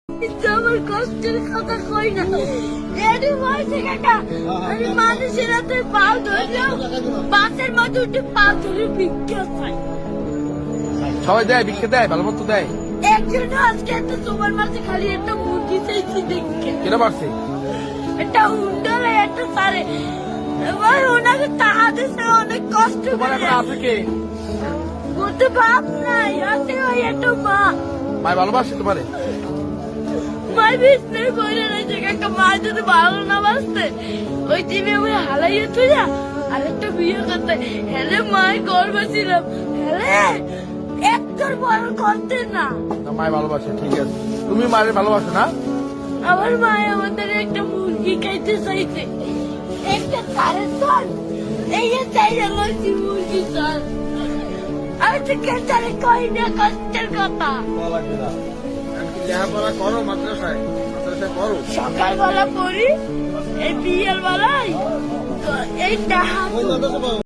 আমার কষ্টের কথা কই না এডি বলছে কাকা আমি মানুষের হাতে পাও ধরলেও বাসের মধ্যে উঠে পা ধরে ভিক্ষা পাই। সবাই দেয়, ভিক্ষা দেয়, ভালো মতো দেয়। একজন আজকে একটা তোমার মাঝে খালি একটা মুরগি চাইছি দেখে কেন পারছে? একটা হুন্ডারে একটা সারে এবার ওনাকে টাকা দিচ্ছে অনেক কষ্ট তোমার করে। এখন আছে কে? বলতে বাপ নাই আছে ওই একটা মা। মায় ভালোবাসে তোমারে? মায়ের বিছনায় পড়ে রয়েছে কাকা। মা যদি ভালো না বাসতে ওই টিভি আমি হালাইয়ে তুইয়া আর একটা বিয়ে করতে হেলে মায়ের গর্বে ছিলাম হেলে একটার বড় করতে না। না, মায় ভালোবাসে, ঠিক আছে। তুমি মায়ের ভালোবাসো না? আমার মায়ে আমাদের একটা মুরগি খাইতে চাইছে, একটা তারের দল এই যে চাইলে বলছি মুরগি দল। আমি তো কেটারে কই না কষ্টের কথা। লেখাপড়া করো মাদ্রাসায়, মাদ্রাসায় করো। সকালবেলা পড়ি এই বিয়ের বেলায় এই টাহা